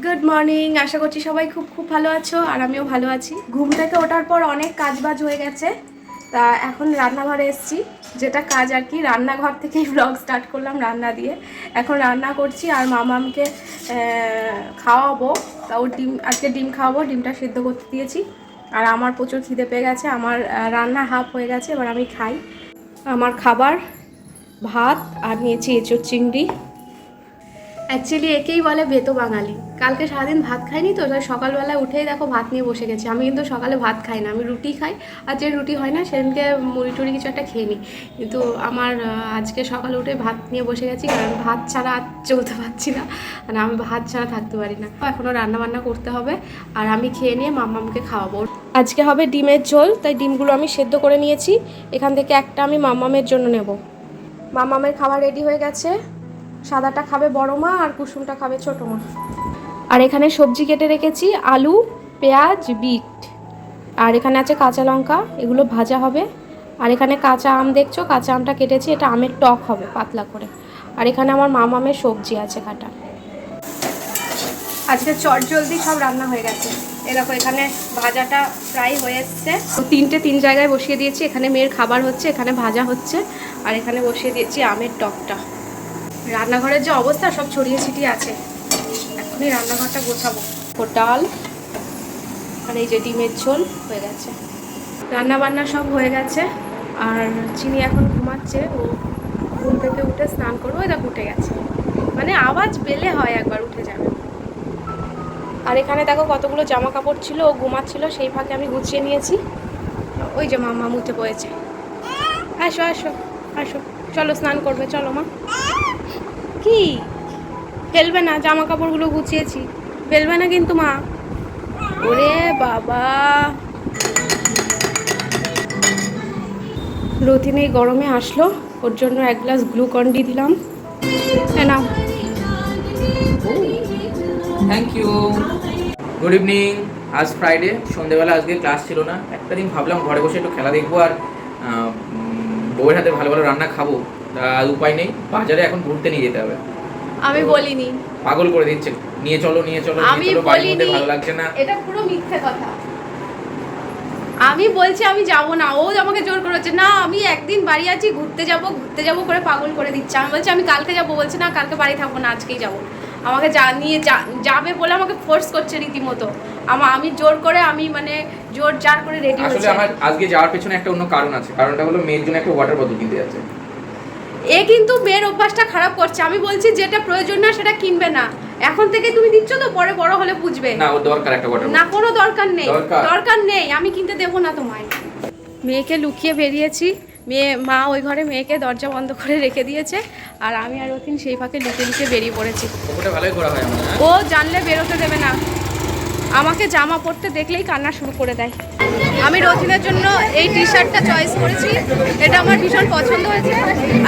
Good morning, আশা করছি সবাই খুব খুব ভালো আছো আর আমিও ভালো আছি। ঘুম থেকে ওঠার পর অনেক কাজবাজ হয়ে গেছে, তা এখন রান্নাঘরে এসেছি। যেটা কাজ আর কি, রান্নাঘর থেকেই ব্লগ স্টার্ট করলাম রান্না দিয়ে। এখন রান্না করছি আর মামামকে খাওয়াবো। তা ওর ডিম, আজকে ডিম খাওয়াবো, ডিমটা সিদ্ধ করতে দিয়েছি। আর আমার প্রচুর খিদে পেয়ে গেছে, আমার রান্না হাফ হয়ে গেছে, এবার আমি খাই। আমার খাবার ভাত আর নিয়েছি এঁচোড় চিংড়ি। অ্যাকচুয়ালি একেই বলে বেতো বাঙালি। কালকে সারাদিন ভাত খাইনি তো, তাই সকালবেলা উঠেই দেখো ভাত নিয়ে বসে গেছি। আমি কিন্তু সকালে ভাত খাই না, আমি রুটি খাই। আর যে রুটি হয় না সেদিনকে মুড়ি টুড়ি কিছু একটা খেয়ে নিই। কিন্তু আমার আজকে সকালে উঠে ভাত নিয়ে বসে গেছি, কারণ ভাত ছাড়া আর চলতে পারছি না। মানে আমি ভাত ছাড়া থাকতে পারি না। এখনও রান্নাবান্না করতে হবে আর আমি খেয়ে নিয়ে মামামকে খাওয়াবো। আজকে হবে ডিমের ঝোল, তাই ডিমগুলো আমি সেদ্ধ করে নিয়েছি। এখান থেকে একটা আমি মামামের জন্য নেব। মামামের খাবার রেডি হয়ে গেছে। সাদাটা খাবে বড় মা আর কুসুমটা খাবে ছোট মা। আর এখানে সবজি কেটে রেখেছি, আলু, পেঁয়াজ, বিট। আর এখানে আছে কাঁচা লঙ্কা, এগুলো ভাজা হবে। আর এখানে কাঁচা আম দেখছো, কাঁচা আমটা কেটেছি, এটা আমের টক হবে পাতলা করে। আর এখানে আমার মামামের সবজি আছে কাটা। আজকে চটজলদি সব রান্না হয়ে গেছে। এরকম এখানে ভাজাটা প্রায় হয়ে এসছে। তো তিন জায়গায় বসিয়ে দিয়েছি। এখানে মেয়ের খাবার হচ্ছে, এখানে ভাজা হচ্ছে, আর এখানে বসিয়ে দিয়েছি আমের টকটা। রান্নাঘরের যে অবস্থা, সব ছড়িয়ে ছিটিয়ে আছে। এখনই রান্নাঘরটা গোছাবো। ও ডাল আর এই যে ডিমের ঝোল হয়ে গেছে। রান্না বান্না সব হয়ে গেছে। আর চিনি এখন ঘুমাচ্ছে, ও ঘুম থেকে উঠে স্নান করবো, এটা উঠে গেছে। মানে আওয়াজ পেলে হয় একবার উঠে যাবে। আর এখানে দেখো কতগুলো জামা কাপড় ছিল, ও ঘুমাচ্ছিল, সেই ফাঁকে আমি গুছিয়ে নিয়েছি। ওই যে মামা মুতে পড়েছে। আসো আসো আসো, চলো স্নান করবে, চলো মা। কি ফেলবে না, জামা কাপড়গুলো গুছিয়েছি, ফেলবে না কিন্তু মা। ওরে বাবা, রতিন এই গরমে আসলো, ওর জন্য এক গ্লাস গ্লুকন-ডি দিলাম। নাও। Thank you. Good evening. আজ ফ্রাইডে, সন্ধ্যেবেলা আজকে ক্লাস ছিল না। একটা দিন ভাবলাম ঘরে বসে একটু খেলা দেখবো আর বউয়ের হাতে ভালো ভালো রান্না খাবো। আর উপায় নেই, বাজারে এখন ঘুরতে নিয়ে যেতে হবে। আমি বলিনি, পাগল করে দিচ্ছে, নিয়ে চলো নিয়ে চলো। আমি বলিনি, ভালো লাগছে না। এটা পুরো মিথ্যে কথা। আমি বলছি আমি যাব না, ও আমাকে জোর করেছে। না, আমি একদিন বাড়ি আছি, ঘুরতে যাব করে পাগল করে দিচ্ছে। আমি বলছি আমি কালকে যাব, বলছে না কালকে বাড়ি থাকবো না, আজকেই যাব। আমাকে নিয়ে যাবে বলে আমাকে ফোর্স করছে রীতিমতো। আমি জোর করে, আমি মানে জোর জার করে রেডি হয়েছি। আসলে আমার আজকে যাওয়ার পেছনে একটা অন্য কারণ আছে। কারণটা হলো মেয়ের জন্য একটা ওয়াটার বোতল কিনতে যাচ্ছে। এ কিন্তু মেয়ের অভ্যাসটা খারাপ করছে। আমি বলছি যেটা প্রয়োজন না সেটা কিনবে না। এখন থেকে তুমি দিচ্ছ তো, পরে বড় হলে বুঝবে। না, ওর দরকার একটা ওয়াটার বোতল। না, কোনো দরকার নেই, আমি কিনতে দেবো না তোমায়। মেয়েকে লুকিয়ে বেরিয়েছি। মা ওই ঘরে মেয়েকে দরজা বন্ধ করে রেখে দিয়েছে, আর আমি আর রতিন সেই ফাঁকে লুকিয়ে বেরিয়ে পড়েছি। ওটা ভালোই করা হয় আমার। ও জানলে বেরোতে দেবে না, আমাকে জামা পরতে দেখলেই কান্না শুরু করে দেয়। আমি রতিনের জন্য এই টি শার্টটা চয়েস করেছি, এটা আমার ভীষণ পছন্দ হয়েছে।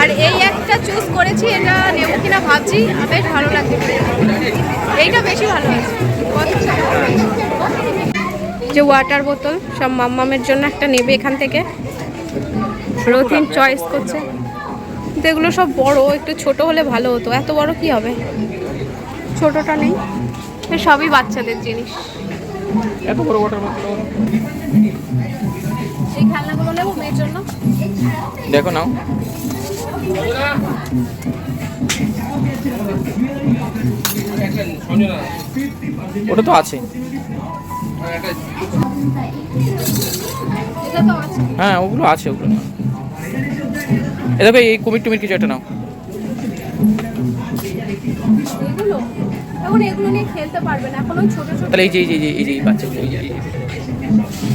আর এই একটা চুজ করেছি, এটা নেব কিনা ভাবছি, বেশ ভালো লাগছে। এইটা বেশি ভালো হয়েছে। যে ওয়াটার বোতল সব মাম্মামের জন্য একটা নেবে এখান থেকে, রতিন চয়েস করছে। কিন্তু এগুলো সব বড়, একটু ছোট হলে ভালো হতো। এত বড় কি হবে, ছোটটা নেই। সবই বাচ্চাদের জিনিস। এত বড় ওয়াটার বোতল, এই খেলনাগুলো নেবো মেয়ের জন্য। দেখো নাও। ওটা তো আছে। হ্যাঁ, ওগুলো আছে, ওগুলো না। এ দেখো, এই কুমির কিছু একটা নাও। এগুলো নিয়ে খেলতে পারবে না, এখন ছোট ছোট। তাহলে এই যে বাচ্চাগুলো এই যে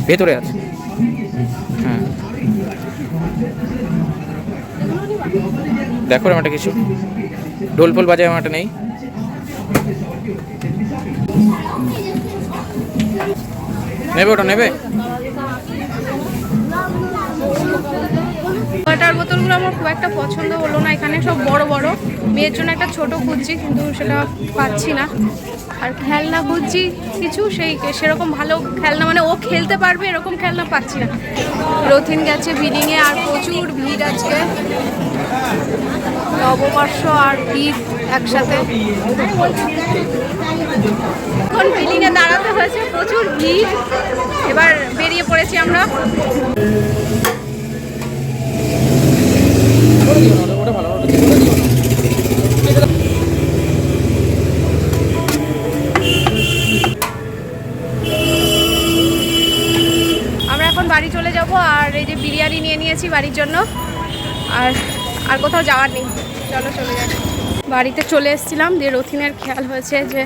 ভেতরে আছে। হ্যাঁ, দেখো আমারটা কিছু ঢোল ফোল বাজায়, আমারটা নেই। নেবে, ওটা নেবে। ওয়াটার বোতলগুলো আমার খুব একটা পছন্দ হলো না। এখানে সব বড় বড়, মেয়ের জন্য একটা ছোট খুঁজছি, কিন্তু সেটা পাচ্ছি না। আর খেলনা খুঁজছি কিছু, সেরকম ভালো খেলনা, মানে ও খেলতে পারবে এরকম খেলনা পাচ্ছি না। রথিন গেছে বিল্ডিংয়ে, আর প্রচুর ভিড় আজকে। নববর্ষ আর ঈদ একসাথে। প্রচুর ভিড়। এবার বেরিয়ে পড়েছি আমরা। আমরা এখন বাড়ি চলে যাব। আর এই যে বিরিয়ানি নিয়ে নিয়েছি বাড়ির জন্য। আর আর কোথাও যাওয়ার নেই, চলো চলে যাই। বাড়িতে চলে এসেছিলাম, দিয়ে রথিনের খেয়াল হয়েছে যে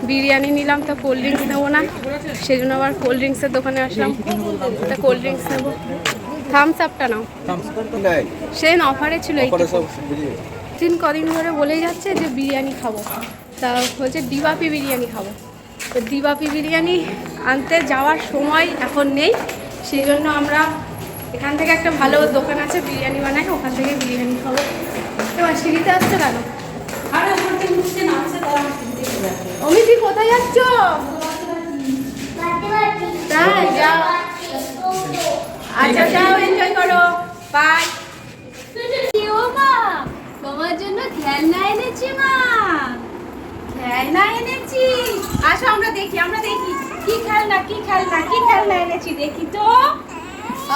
বিরিয়ানি নিলাম তো কোল্ড ড্রিঙ্কস নেবো না, সেই জন্য আবার কোল্ড ড্রিঙ্কসের দোকানে আসলাম। তা কোল্ড ড্রিঙ্কস নেবো। থামস আপটা নাও, সেদিন অফারে ছিল। তিন কদিন ধরে বলেই যাচ্ছে যে বিরিয়ানি খাবো, তা হচ্ছে ডিবাপি বিরিয়ানি খাবো। তো ডিবাপি বিরিয়ানি আনতে যাওয়ার সময় এখন নেই, সেই জন্য আমরা এখান থেকে একটা ভালো দোকান আছে বিরিয়ানি বানাই, ওখান থেকে বিরিয়ানি খাবো। এবার সিঁড়িতে আসছে কেন? অমিতি কোথায় যাচ্ছ? তাই যাও, আচ্ছা যাও, এনজয় করো, বাই। ও মা, তোমার জন্য খেলনা এনেছি মা, খেলনা এনেছি। আসো আমরা দেখি, আমরা দেখি কি খেলনা, কি খেলনা, কি খেলনা এনেছি দেখি তো।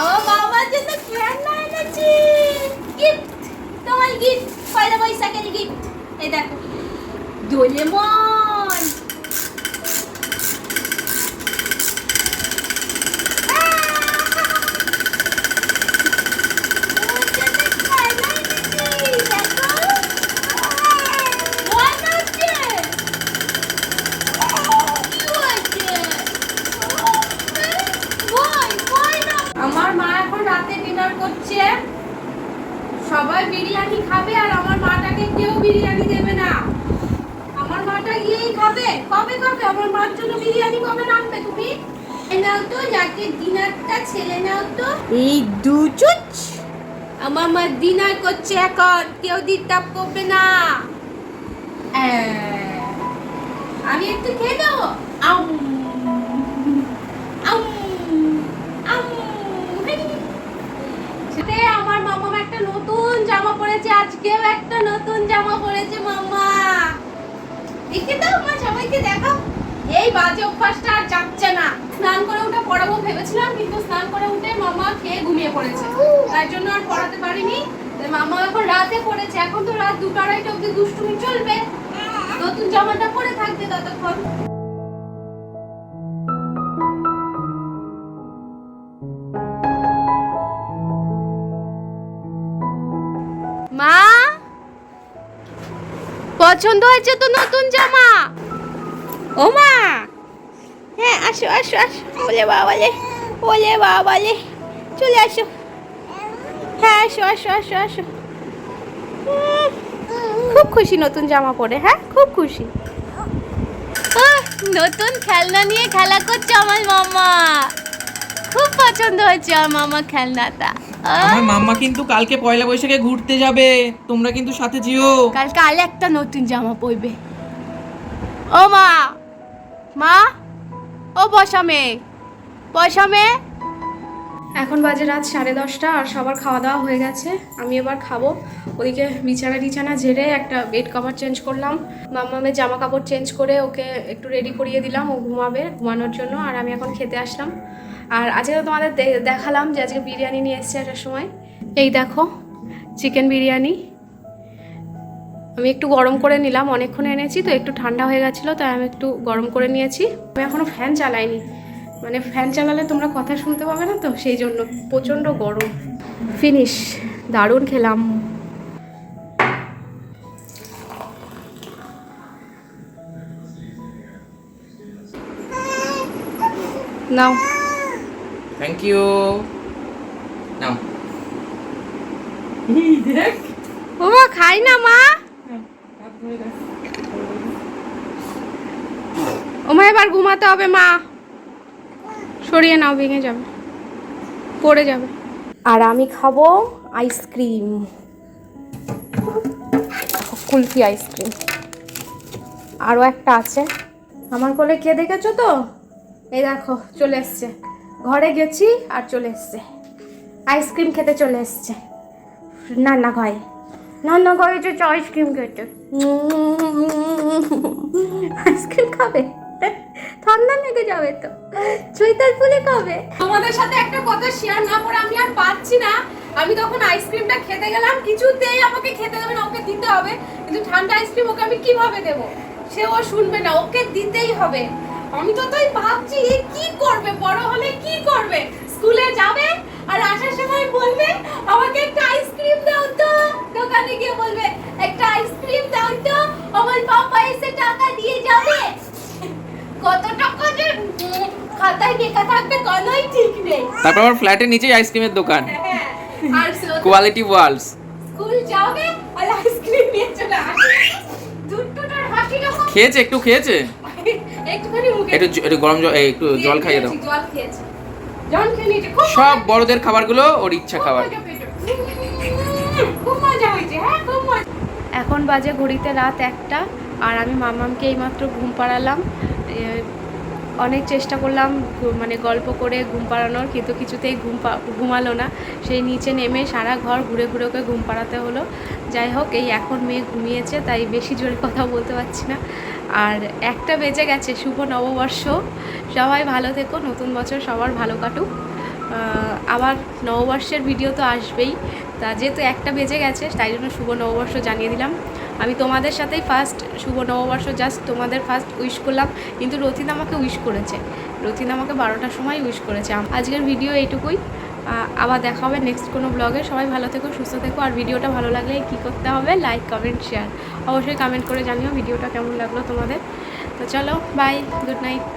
ও বাবার জন্য খেলনা এনেছি, গিফট, তোমার গিফট, পয়লা বৈশাখের গিফট। এই দেখো ডোরেমন। আমার মা এখন রাতে ডিনার করছে, সবাই বিরিয়ানি খাবে আর আমার মাটাকে কেউ বিরিয়ানি দেবে না। আমার মাটা গিয়েই খাবে। কবে খাবে? আমার মার জন্য বিরিয়ানি কবে রাখবে তুমি? নাও তো, রাতে ডিনারটা ছেলে নাও তো। এই দুচুচ, আমার মা ডিনার করছে এখন, কেউ ডিস্টার্ব করবে না। আমি একটু খেয়ে দেবো। আমার মামা একটা নতুন জামা পরেছে, আজকেও একটা নতুন জামা পরেছে মামা। দেখে দাও মা, সবাইকে দেখাও। এই বাজে অভ্যাসটা আর যাচ্ছে না। স্নান করে উঠে পড়াবো ভেবেছিলাম, কিন্তু স্নান করে উঠে মামা খেয়ে ঘুমিয়ে পড়েছে, তার জন্য আর পড়াতে পারিনি। মামা এখন রাতে পড়েছে, এখন তো রাত 2-2:30 অবধি দুষ্টুমি চলবে, নতুন জামাটা পরে থাকবে ততক্ষণ। মা, পছন্দ হয়েছে তো নতুন জামা? ও মা, হ্যাঁ আসো আসো আসো। ওলে বাবালে, ওলে বাবালে, চলে আসো। হ্যাঁ আসো আসো আসো আসো। খুব খুশি নতুন জামা পরে, হ্যাঁ খুব খুশি। নতুন খেলনা নিয়ে খেলা করছে আমার মামা, খুব পছন্দ হয়েছে আমার মামা খেলনাটা। আমার মাম্মা কিন্তু কালকে পয়লা বৈশাখে ঘুরতে যাবে, তোমরা কিন্তু সাথে যেও। কালকে আলে একটা নতুন জামা পরবে। ও মা, মা, ও বসা মেয়ে, বসা মেয়ে। এখন বাজে রাত 10:30 আর সবার খাওয়া দাওয়া হয়ে গেছে। আমি এবার খাবো। ওদিকে বিছানা ঝেড়ে একটা বেড কভার চেঞ্জ করলাম, মাম্মামের জামা কাপড় চেঞ্জ করে ওকে একটু রেডি করিয়ে দিলাম, ও ঘুমাবে, ঘুমানোর জন্য। আর আমি এখন খেতে আসলাম। আর আজকে তো তোমাদের দেখালাম যে আজকে বিরিয়ানি নিয়ে এসেছে একটা সময়। এই দেখো চিকেন বিরিয়ানি, আমি একটু গরম করে নিলাম, অনেকক্ষণ এনেছি তো একটু ঠান্ডা হয়ে গেছিলো, তাই আমি একটু গরম করে নিয়েছি। আমি এখনও ফ্যান চালাইনি, মানে ফ্যান চালালে তোমরা কথা শুনতে পাবে না তো, সেই জন্য। প্রচণ্ড গরম। ফিনিশ, দারুণ খেলাম। নাও, থ্যাংক ইউ। নাও, দেখ ও মা খাই না মা। ও মা এবার ঘুমাতে হবে মা, সরিয়ে নাও, ভেঙে যাবে, পড়ে যাবে। আর আমি খাবো আইসক্রিম, কুলফি আইসক্রিম। আরও একটা আছে আমার কোলে, কে দেখেছো তো? এই দেখো চলে এসছে, ঘরে গেছি আর চলে এসছে, আইসক্রিম খেতে চলে এসছে। না ঘরে, না ঘরে যে আইসক্রিম খেতে, আইসক্রিম খাবে, ঠান্ডা লেগে যাবে তো। চৈতাল ফুলে কবে? তোমাদের সাথে একটা কথা শেয়ার না করে আমি আর পাচ্ছি না। আমি তখন আইসক্রিমটা খেতে গেলাম, কিছুতেই আমাকে খেতে দেবে না, ওকে দিতে হবে। কিন্তু ঠান্ডা আইসক্রিম ওকে আমি কিভাবে দেব? সেও শুনবে না, ওকে দিতেই হবে। আমি তো তাই ভাবছি এ কি করবে, বড় হলে কি করবে? স্কুলে যাবে আর আসার সময় বলবে আমাকে একটা আইসক্রিম দাও তো। দোকানে গিয়ে বলবে একটা আইসক্রিম দাও তো, আমার পাপা এসে টাকা দিয়ে যাবে। কত টাকা যে খাতায় লেখা থাকবে কোনোই ঠিক নেই। তারপর আমার ফ্ল্যাটের নিচেই আইসক্রিমের দোকান, আর কোয়ালিটি ওয়ার্লডস। স্কুল যাবে আর আইসক্রিম নিয়ে চলে আসবে। দুটোটার হাসি রকম। খেয়েছে, একটু খেয়েছে, একটুখানি মুখে একটু গরম জল, একটু জল খাইয়ে দাও। জল খেয়েছে, জল খেয়ে নিয়েছে। সব বড়দের খাবারগুলো ওর ইচ্ছা খাবার। খুব মজা হয়েছে, হ্যাঁ খুব মজা। এখন বাজে ঘড়িতে রাত 1টা, আর আমি মামামকে এইমাত্র ঘুম পাড়ালাম। অনেক চেষ্টা করলাম মানে গল্প করে ঘুম পাড়ানোর, কিন্তু কিছুতেই ঘুমালো না। সেই নিচে নেমে সারা ঘর ঘুরে ঘুরে ওকে ঘুম পাড়াতে হলো। যাই হোক, এই এখন মেয়ে ঘুমিয়েছে, তাই বেশি জোরে কথা বলতে পারছি না। আর 1টা বেজে গেছে, শুভ নববর্ষ। সবাই ভালো থেকো, নতুন বছর সবার ভালো কাটুক। আবার নববর্ষের ভিডিও তো আসবেই, তা যেহেতু 1টা বেজে গেছে তাই জন্য শুভ নববর্ষ জানিয়ে দিলাম। আমি তোমাদের সাথেই ফার্স্ট শুভ নববর্ষ জাস্ট তোমাদের ফার্স্ট উইশ করলাম, কিন্তু রতিন আমাকে উইশ করেছে। রতিন আমাকে 12টার সময় উইশ করেছে। আজকের ভিডিও এইটুকুই, আবার দেখা হবে নেক্সট কোনো ব্লগে। সবাই ভালো থেকো, সুস্থ থেকো। আর ভিডিওটা ভালো লাগলে কী করতে হবে? Like, comment, share. অবশ্যই কমেন্ট করে জানিও ভিডিওটা কেমন লাগলো তোমাদের। তো চলো, বাই, গুড নাইট।